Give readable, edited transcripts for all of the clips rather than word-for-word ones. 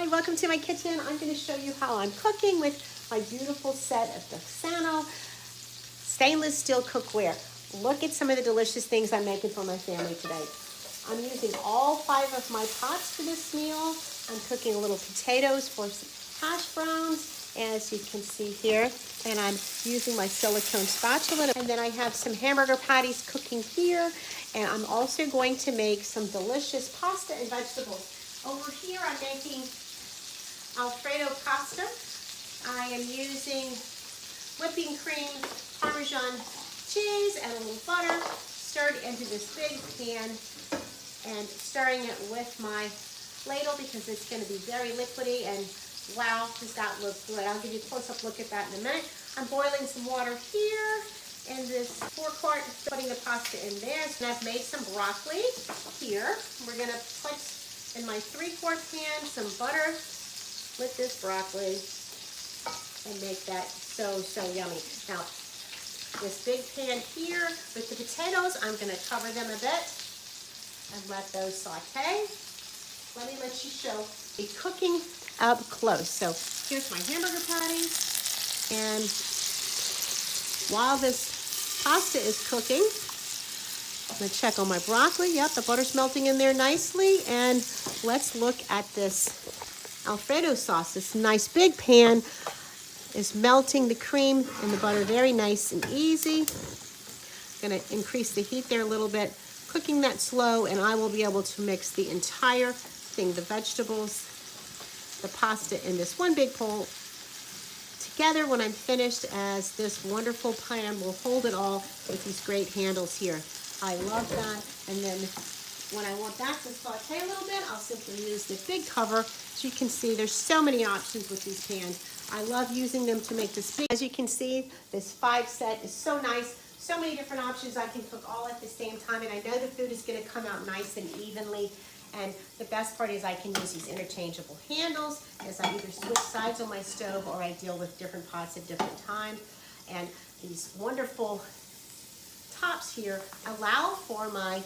Hi, welcome to my kitchen. I'm going to show you how I'm cooking with my beautiful set of DUXANO stainless steel cookware. Look at some of the delicious things I'm making for my family today. I'm using all 5 of my pots for this meal. I'm cooking a little potatoes for some hash browns, as you can see here. And I'm using my silicone spatula. And then I have some hamburger patties cooking here. And I'm also going to make some delicious pasta and vegetables. Over here, I'm making Alfredo pasta. I am using whipping cream, Parmesan cheese, and a little butter stirred into this big pan and stirring it with my ladle because it's going to be very liquidy. And wow, does that look good. I'll give you a close-up look at that in a minute. I'm boiling some water here in this 4-quart, putting the pasta in there. And I've made some broccoli here. We're going to put in my 3-quart pan some butter with this broccoli and make that so yummy. Now, this big pan here with the potatoes, I'm going to cover them a bit and let those saute. Let me let you show the cooking up close. So here's my hamburger patty, and while this pasta is cooking, I'm going to check on my broccoli. Yep, the butter's melting in there nicely. And let's look at this Alfredo sauce. This nice big pan is melting the cream and the butter very nice and easy. I'm going to increase the heat there a little bit, cooking that slow, and I will be able to mix the entire thing, the vegetables, the pasta in this one big bowl together when I'm finished, as this wonderful pan will hold it all with these great handles here. I love that. And then when I want that to saute a little bit, I'll simply use the big cover. As you can see, there's so many options with these pans. I love using them to make this big. As you can see, this 5 set is so nice. So many different options. I can cook all at the same time, and I know the food is going to come out nice and evenly. And the best part is I can use these interchangeable handles as I either switch sides on my stove or I deal with different pots at different times. And these wonderful tops here allow for my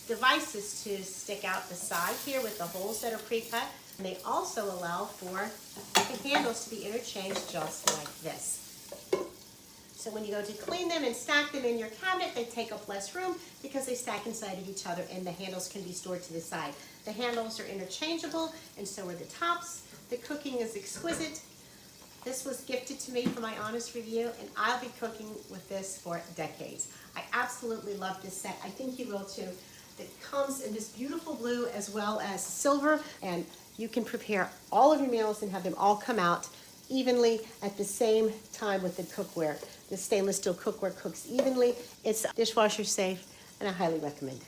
devices to stick out the side here with the holes that are pre-cut. And they also allow for the handles to be interchanged just like this. So when you go to clean them and stack them in your cabinet, they take up less room because they stack inside of each other, and the handles can be stored to the side. The handles are interchangeable, and so are the tops. The cooking is exquisite. This was gifted to me for my honest review, and I'll be cooking with this for decades. I absolutely love this set. I think you will too. It comes in this beautiful blue as well as silver, and you can prepare all of your meals and have them all come out evenly at the same time with the cookware. The stainless steel cookware cooks evenly. It's dishwasher safe, and I highly recommend it.